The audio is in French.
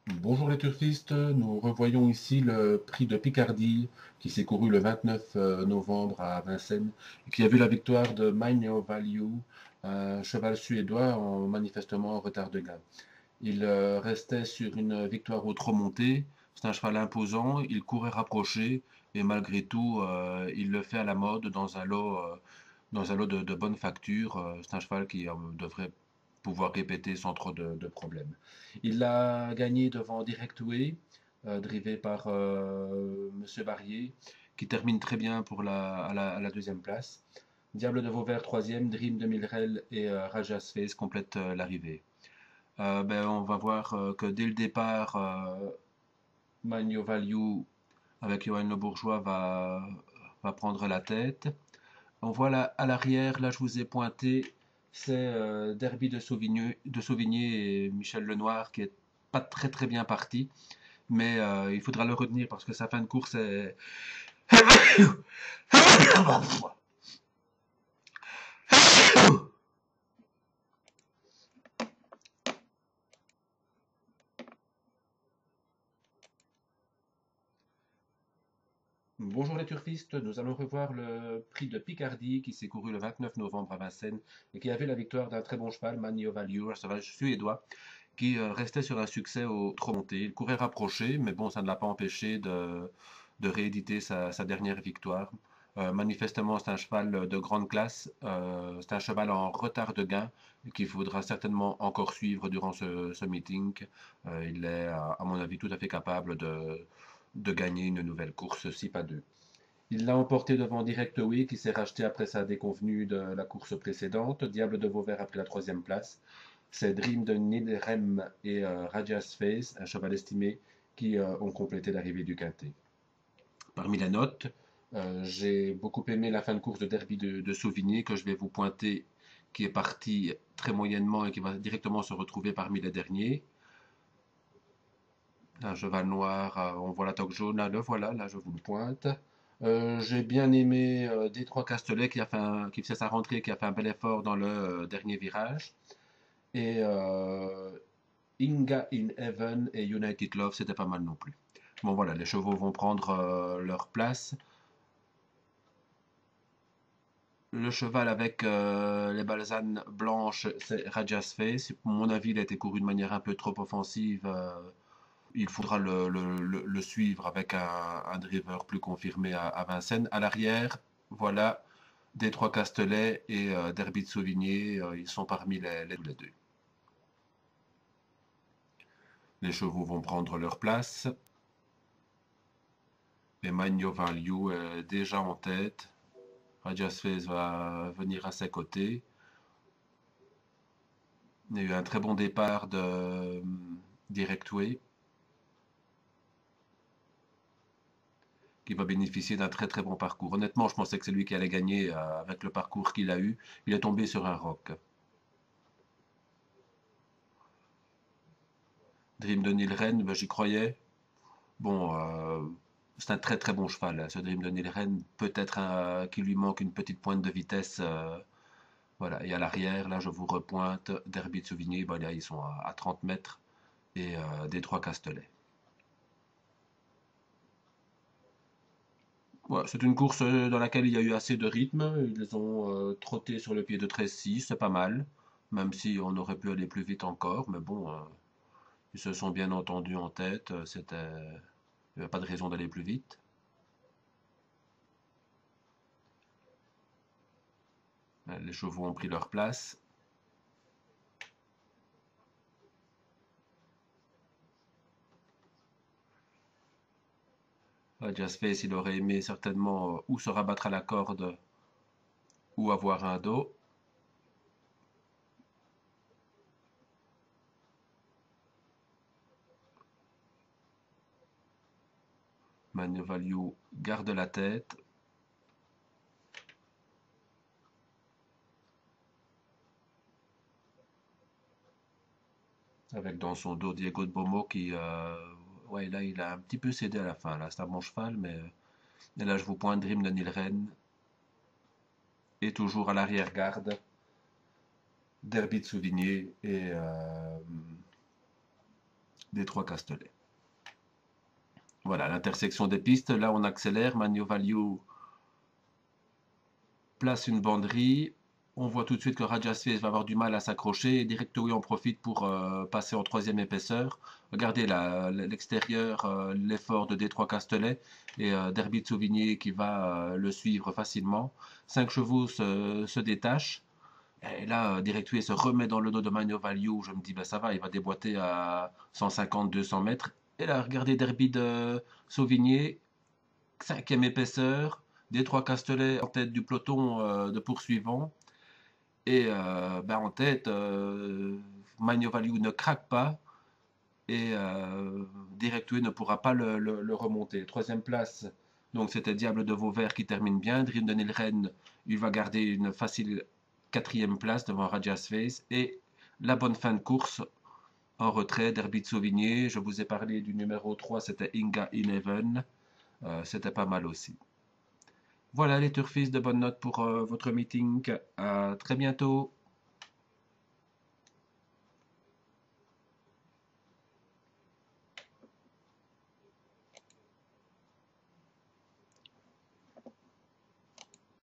Bonjour les turfistes, nous revoyons ici le prix de Picardie qui s'est couru le 29 novembre à Vincennes et qui a vu la victoire de Mind Your Value, un cheval suédois en manifestement en retard de gain. Il restait sur une victoire au trot monté, c'est un cheval imposant, il courait rapproché et malgré tout il le fait à la mode dans un lot de bonne facture. C'est un cheval qui devrait pouvoir répéter sans trop de problèmes. Il a gagné devant Directway, drivé par Monsieur Barrier, qui termine très bien pour à la deuxième place. Diable de Vauvert troisième, Dream de Milrel et Rajas Face complètent l'arrivée. On va voir que dès le départ, Magno Value avec Johan Le Bourgeois va prendre la tête. On voit là à l'arrière, là je vous ai pointé, c'est Derby de Sauvigné et Michel Lenoir qui est pas très très bien parti, mais il faudra le retenir parce que sa fin de course est... Bonjour les turfistes, nous allons revoir le prix de Picardie qui s'est couru le 29 novembre à Vincennes et qui avait la victoire d'un très bon cheval, Manio Value, un cheval suédois, qui restait sur un succès au trop monté. Il courait rapproché, mais bon, ça ne l'a pas empêché de rééditer sa dernière victoire. Manifestement, c'est un cheval de grande classe, c'est un cheval en retard de gain qu'il faudra certainement encore suivre durant ce meeting. Il est, à mon avis, tout à fait capable de gagner une nouvelle course, si pas deux. Il l'a emporté devant Directway qui s'est racheté après sa déconvenue de la course précédente. Diable de Vauvert a pris la troisième place. C'est Dream de Nidrem et Rajas Face, un cheval estimé, qui ont complété l'arrivée du quintet. Parmi les notes, j'ai beaucoup aimé la fin de course de Derby de Sauvigné que je vais vous pointer, qui est parti très moyennement et qui va directement se retrouver parmi les derniers. Un cheval noir, on voit la toque jaune, là, le voilà, là je vous le pointe. J'ai bien aimé Détroit Castellet qui faisait sa rentrée, qui a fait un bel effort dans le dernier virage. Et Inga in Heaven et United Love, c'était pas mal non plus. Bon voilà, les chevaux vont prendre leur place. Le cheval avec les balsanes blanches, c'est Rajas Face. Pour mon avis, il a été couru de manière un peu trop offensive. Il faudra le suivre avec un driver plus confirmé à Vincennes. À l'arrière, voilà, Détroit Castellet et Derby de Sauvigné, ils sont parmi les deux. Les chevaux vont prendre leur place. Et Magno Value est déjà en tête. Rajas Face va venir à ses côtés. Il y a eu un très bon départ de Directway qui va bénéficier d'un très très bon parcours. Honnêtement, je pensais que c'est lui qui allait gagner avec le parcours qu'il a eu. Il est tombé sur un roc. Dream de Nilren, ben, j'y croyais. Bon, c'est un très très bon cheval, hein, ce Dream de Nilren. Peut-être qu'il lui manque une petite pointe de vitesse. Voilà. Et à l'arrière, là, je vous repointe Derby de Sauvigny. Ben, là, ils sont à 30 mètres. Et Détroit Castellet. Ouais, c'est une course dans laquelle il y a eu assez de rythme. Ils ont trotté sur le pied de 13-6, c'est pas mal. Même si on aurait pu aller plus vite encore. Mais bon, ils se sont bien entendus en tête. Il n'y avait pas de raison d'aller plus vite. Les chevaux ont pris leur place. Face, il aurait aimé certainement ou se rabattre à la corde ou avoir un dos. Manu Value garde la tête. Avec dans son dos Diego de Bomo qui, ouais, là, il a un petit peu cédé à la fin. Là, c'est un bon cheval, mais et là, je vous pointe Dream de Nilren. Et toujours à l'arrière-garde, Derby de Souvigné et Détroit Castellet. Voilà, l'intersection des pistes. Là, on accélère. Magno Value place une banderie. On voit tout de suite que Raja Space va avoir du mal à s'accrocher. Et Directory en profite pour passer en troisième épaisseur. Regardez l'extérieur, l'effort de Détroit Castellet et Derby de Sauvigné qui va le suivre facilement. 5 chevaux se détachent. Et là, Directory se remet dans le dos de Magno Value. Je me dis, ben, ça va, il va déboîter à 150-200 mètres. Et là, regardez Derby de Sauvigné, cinquième épaisseur. Détroit Castellet en tête du peloton de poursuivants. Et ben, en tête, Magno Value ne craque pas. Et Directory ne pourra pas le remonter. Troisième place, donc c'était Diable de Vauvert qui termine bien. Dream de Nilren, il va garder une facile quatrième place devant Raja's Face. Et la bonne fin de course en retrait, Derby de Sauvigné. Je vous ai parlé du numéro 3, c'était Inga Eleven. C'était pas mal aussi. Voilà les turfistes, de bonnes notes pour votre meeting. À très bientôt.